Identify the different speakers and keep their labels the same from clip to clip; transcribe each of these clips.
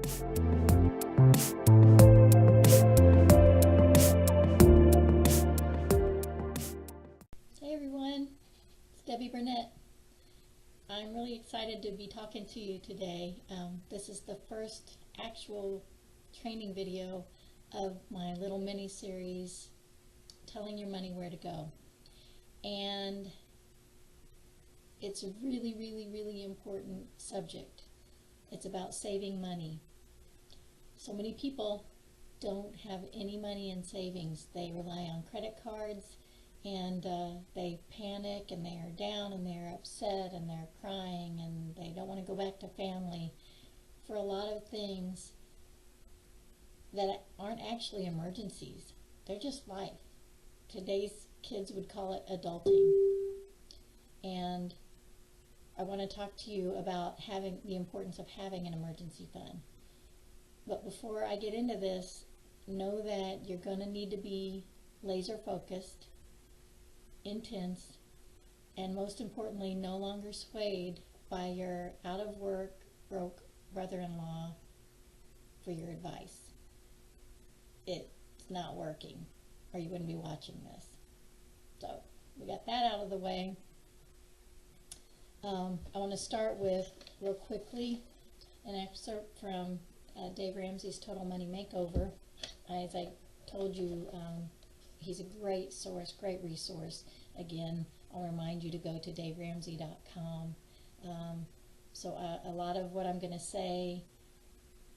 Speaker 1: Hey everyone, it's Debbie Burnett. I'm really excited to be talking to you today. This is the first actual training video of my little mini series, Telling Your Money Where to Go. And it's a really important subject. It's about saving money. So many people don't have any money in savings. They rely on credit cards, and they panic, and they are down, and they're upset, and they're crying, and they don't want to go back to family for a lot of things that aren't actually emergencies. They're just life. Today's kids would call it adulting. And I want to talk to you about the importance of having an emergency fund. But before I get into this, know that you're going to need to be laser focused, intense, and most importantly, no longer swayed by your out of work, broke brother-in-law for your advice. It's not working, or you wouldn't be watching this. So we got that out of the way. I want to start with, real quickly, an excerpt from Dave Ramsey's Total Money Makeover. As I told you, he's a great source, great resource. Again, I'll remind you to go to daveramsey.com. So a lot of what I'm going to say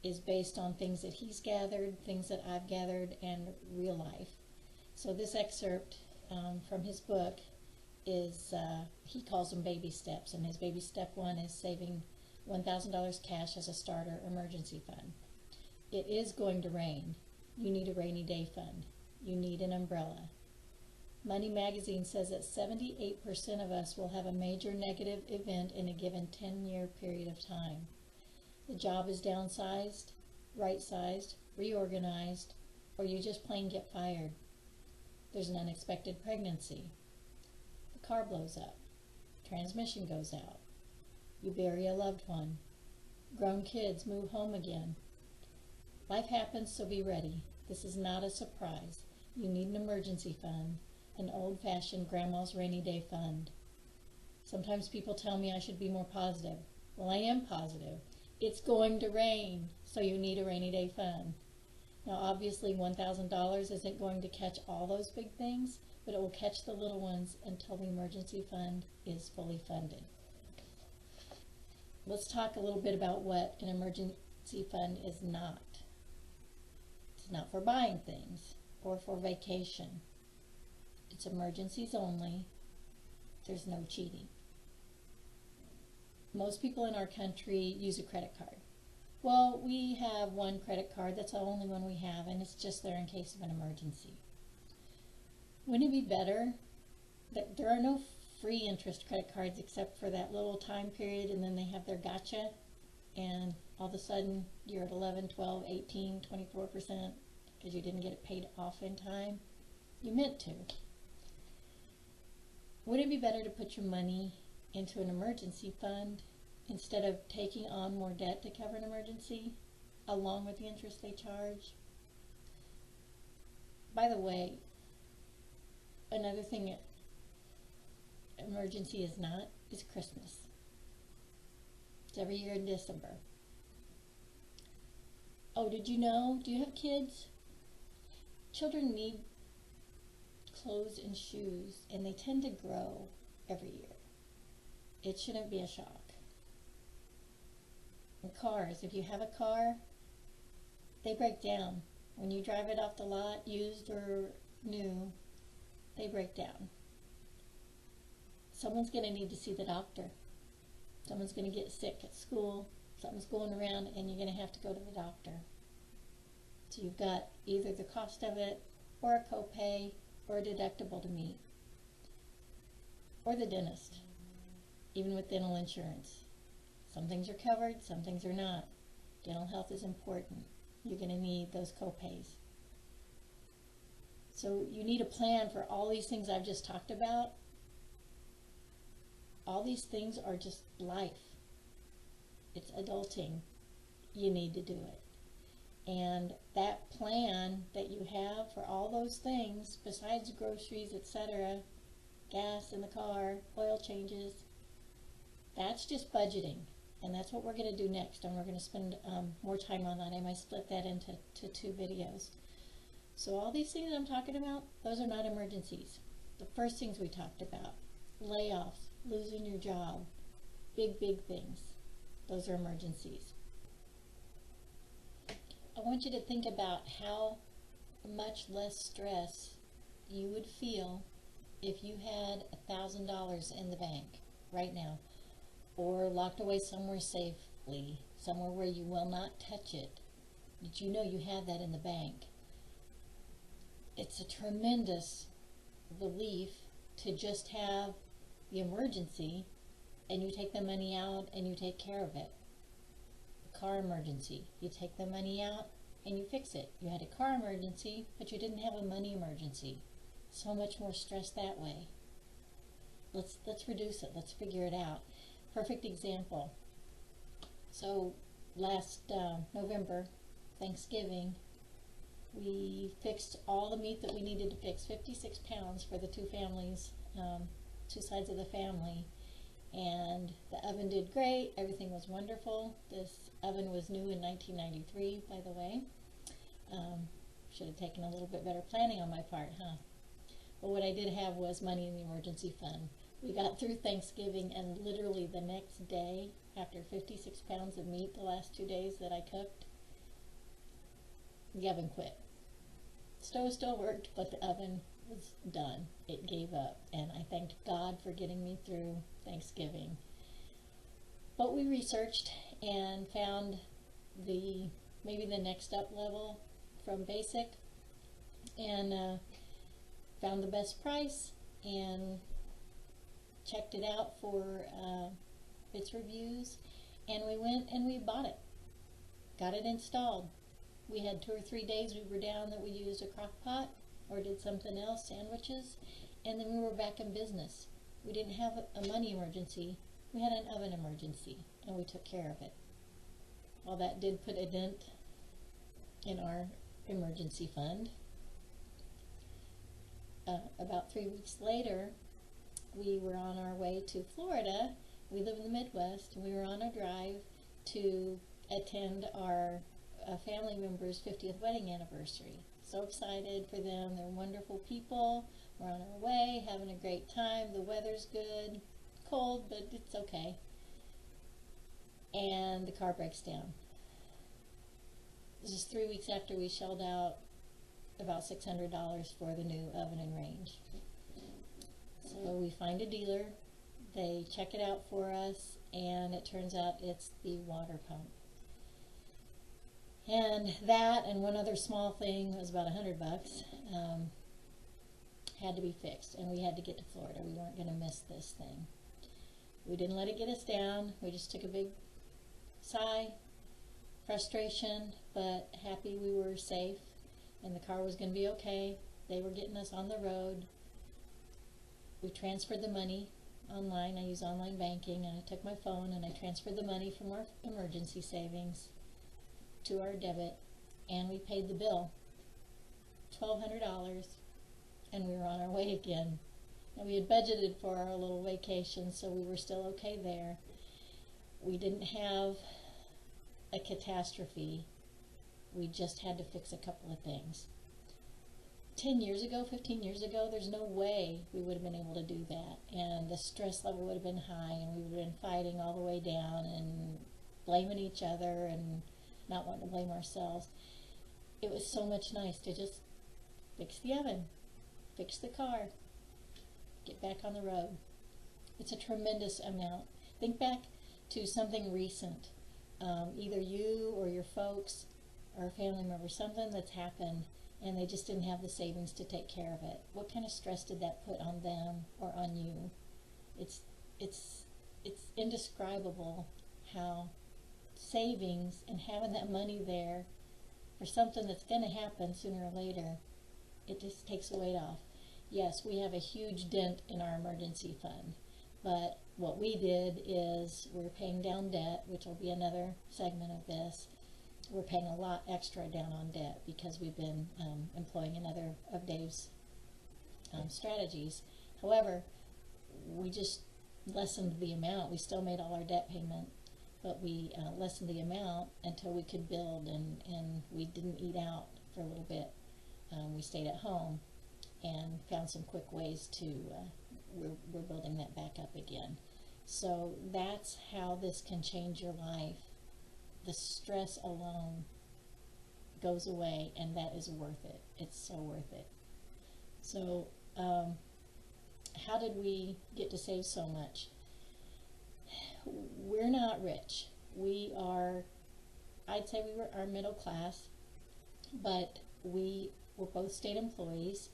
Speaker 1: is based on things that he's gathered, things that I've gathered, and real life. So this excerpt from his book is, he calls them baby steps, and his baby step 1 is saving $1,000 cash as a starter emergency fund. It is going to rain. You need a rainy day fund. You need an umbrella. Money Magazine says that 78% of us will have a major negative event in a given 10-year period of time. The job is downsized, right-sized, reorganized, or you just plain get fired. There's an unexpected pregnancy. The car blows up. Transmission goes out. You bury a loved one. Grown kids move home again. Life happens, so be ready. This is not a surprise. You need an emergency fund, an old-fashioned grandma's rainy day fund. Sometimes people tell me I should be more positive. Well, I am positive. It's going to rain, so you need a rainy day fund. Now, obviously, $1,000 isn't going to catch all those big things, but it will catch the little ones until the emergency fund is fully funded. Let's talk a little bit about what an emergency fund is not. It's not for buying things or for vacation. It's emergencies only. There's no cheating. Most people in our country use a credit card. Well, we have one credit card. That's the only one we have, and it's just there in case of an emergency. Wouldn't it be better that there are no free interest credit cards except for that little time period, and then they have their gotcha, and all of a sudden you're at 11, 12, 18, 24% because you didn't get it paid off in time? You meant to. Would it be better to put your money into an emergency fund instead of taking on more debt to cover an emergency, along with the interest they charge? By the way, another thing emergency is not is Christmas. It's every year in December. Oh, did you know? Do you have kids? Children need clothes and shoes, and they tend to grow every year. It shouldn't be a shock. And cars, if you have a car, they break down. When you drive it off the lot, used or new, they break down. Someone's going to need to see the doctor. Someone's going to get sick at school. Something's going around, and you're going to have to go to the doctor. So you've got either the cost of it, or a copay, or a deductible to meet. Or the dentist, even with dental insurance. Some things are covered, some things are not. Dental health is important. You're going to need those copays. So you need a plan for all these things I've just talked about. All these things are just life. It's adulting. you need to do it. And that plan that you have for all those things, besides groceries, etc., gas in the car, oil changes, that's just budgeting. And that's what we're going to do next. And we're going to spend more time on that. I might split that into two videos. So all these things I'm talking about, those are not emergencies. The first things we talked about, layoffs, losing your job, big things, those are emergencies. I want you to think about how much less stress you would feel if you had $1,000 in the bank right now, or locked away somewhere safely, somewhere where you will not touch it. Did you know you have that in the bank? It's a tremendous relief to just have the emergency, and you take the money out and you take care of it. Car emergency, you take the money out and you fix it. You had a car emergency, but you didn't have a money emergency. So much more stress that way. Let's reduce it. Let's figure it out. Perfect example. So last November, Thanksgiving, we fixed all the meat that we needed to fix, 56 pounds for the two families, two sides of the family. And the oven did great. Everything was wonderful. This oven was new in 1993, by the way. Should have taken a little bit better planning on my part, huh? But what I did have was money in the emergency fund. We got through Thanksgiving, and literally the next day, after 56 pounds of meat the last 2 days that I cooked, the oven quit. Stove still worked, but the oven was done. It gave up, and I thanked God for getting me through Thanksgiving. But we researched and found maybe the next up level from basic, and found the best price and checked it out for its reviews, and we went and we bought it, got it installed. We had 2 or 3 days we were down that we used a crock pot or did something else, sandwiches, and then we were back in business. We didn't have a money emergency, we had an oven emergency, and we took care of it. Well, that did put a dent in our emergency fund. About 3 weeks later, we were on our way to Florida. We live in the Midwest, and we were on a drive to attend our family member's 50th wedding anniversary. So excited for them. They're wonderful people. We're on our way, having a great time. The weather's good. Cold, but it's okay. And the car breaks down. This is 3 weeks after we shelled out about $600 for the new oven and range. So we find a dealer. They check it out for us, and it turns out it's the water pump. And that and one other small thing was about $100, had to be fixed, and we had to get to Florida. We weren't going to miss this thing. We didn't let it get us down. We just took a big sigh, frustration, but happy we were safe, and the car was going to be okay. They were getting us on the road. We transferred the money online. I use online banking, and I took my phone and I transferred the money from our emergency savings to our debit, and we paid the bill, $1,200, and we were on our way again. And we had budgeted for our little vacation, so we were still okay there. We didn't have a catastrophe. We just had to fix a couple of things. 10 years ago, 15 years ago, there's no way we would have been able to do that, and the stress level would have been high, and we would have been fighting all the way down and blaming each other and not wanting to blame ourselves. It was so much nice to just fix the oven, fix the car, get back on the road. It's a tremendous amount. Think back to something recent, either you or your folks or a family member, something that's happened and they just didn't have the savings to take care of it. What kind of stress did that put on them or on you? It's indescribable how savings and having that money there for something that's going to happen sooner or later, it just takes the weight off. Yes, we have a huge dent in our emergency fund, but what we did is we're paying down debt, which will be another segment of this, we're paying a lot extra down on debt because we've been employing another of Dave's strategies. However, we just lessened the amount. We still made all our debt payment, but we lessened the amount until we could build, and we didn't eat out for a little bit. We stayed at home and found some quick ways to, we're building that back up again. So that's how this can change your life. The stress alone goes away, and that is worth it. It's so worth it. So how did we get to save so much? We're not rich. We are, I'd say we are middle class, but we were both state employees.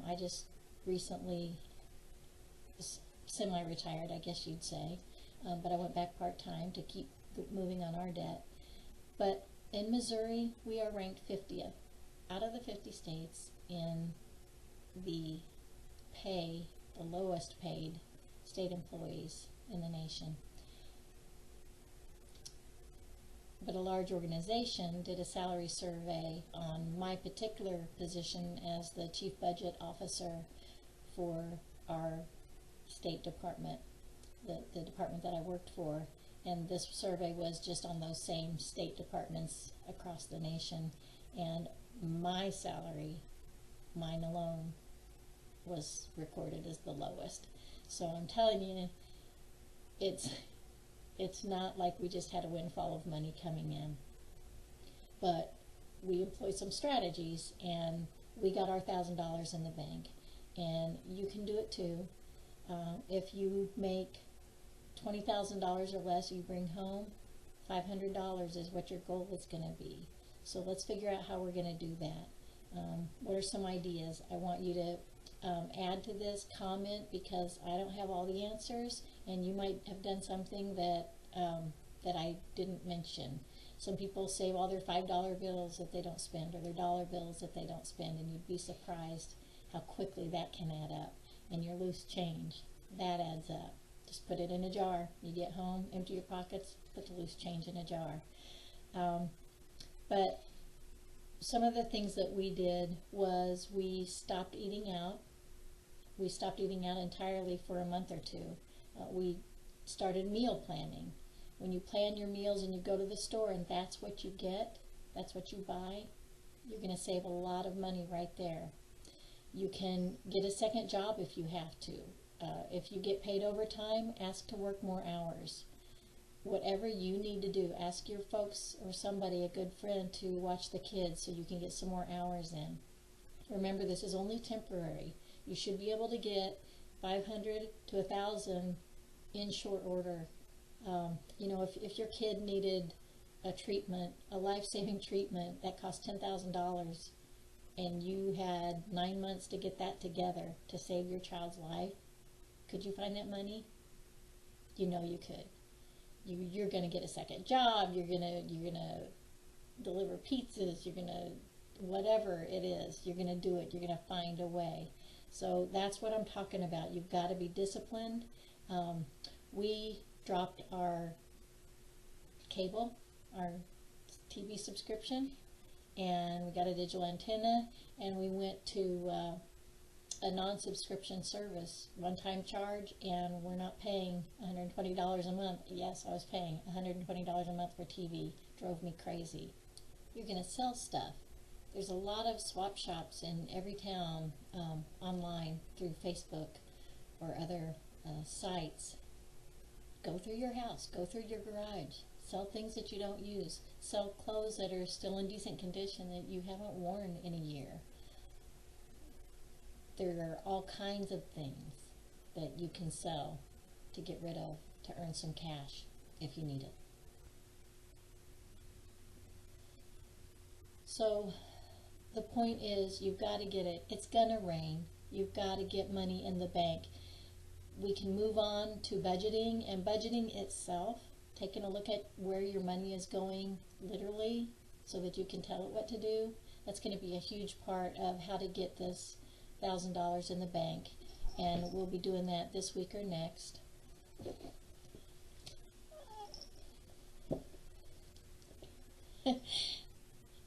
Speaker 1: I just recently semi-retired, I guess you'd say, but I went back part-time to keep moving on our debt. But in Missouri, we are ranked 50th out of the 50 states in the pay, the lowest paid state employees in the nation. But a large organization did a salary survey on my particular position as the chief budget officer for our state department, the department that I worked for. And this survey was just on those same state departments across the nation. And my salary, mine alone, was recorded as the lowest. So I'm telling you, it's not like we just had a windfall of money coming in. But we employed some strategies, and we got our $1,000 in the bank. And you can do it too. If you make $20,000 or less, you bring home $500 is what your goal is going to be. So let's figure out how we're going to do that. What are some ideas? I want you to add to this, comment, because I don't have all the answers, and you might have done something that that I didn't mention. Some people save all their $5 bills that they don't spend, or their dollar bills that they don't spend, and you'd be surprised how quickly that can add up. And your loose change, that adds up. Just put it in a jar. You get home, empty your pockets, put the loose change in a jar. But some of the things that we did was we stopped eating out. We stopped eating out entirely for a month or two. We started meal planning. When you plan your meals and you go to the store and that's what you get, that's what you buy, you're going to save a lot of money right there. You can get a second job if you have to. If you get paid overtime, ask to work more hours. Whatever you need to do, ask your folks or somebody, a good friend, to watch the kids so you can get some more hours in. Remember, this is only temporary. You should be able to get 500 to 1,000 in short order. You know, if your kid needed a treatment, a life-saving treatment that cost $10,000, and you had 9 months to get that together to save your child's life, could you find that money? You know you could. You're going to get a second job. You're gonna deliver pizzas. You're gonna, whatever it is, you're gonna do it. You're gonna find a way. So that's what I'm talking about. You've got to be disciplined. We dropped our cable, our TV subscription, and we got a digital antenna, and we went to a non-subscription service, one-time charge, and we're not paying $120 a month. Yes, I was paying $120 a month for TV. Drove me crazy. You're going to sell stuff. There's a lot of swap shops in every town online through Facebook or other sites. Go through your house. Go through your garage. Sell things that you don't use. Sell clothes that are still in decent condition that you haven't worn in a year. There are all kinds of things that you can sell to get rid of, to earn some cash if you need it. So the point is, you've got to get it. It's going to rain. You've got to get money in the bank. We can move on to budgeting, and budgeting itself, taking a look at where your money is going literally so that you can tell it what to do. That's going to be a huge part of how to get this $1,000 in the bank, and we'll be doing that this week or next.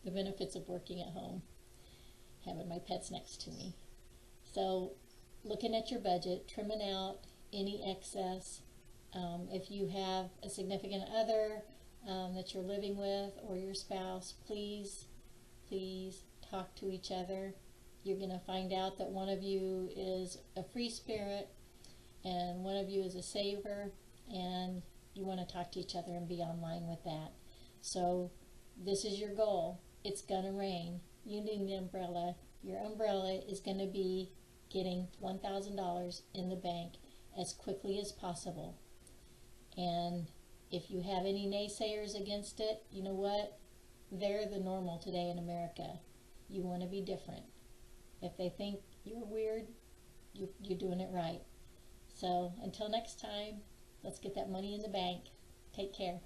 Speaker 1: the benefits of working at home, having my pets next to me. So looking at your budget, trimming out any excess. If you have a significant other that you're living with, or your spouse, please talk to each other. You're going to find out that one of you is a free spirit and one of you is a saver, and you want to talk to each other and be online with that. So this is your goal. It's going to rain. You need an umbrella. Your umbrella is going to be getting $1,000 in the bank as quickly as possible. And if you have any naysayers against it, you know what? They're the normal today in America. You want to be different. If they think you're weird, you're doing it right. So until next time, let's get that money in the bank. Take care.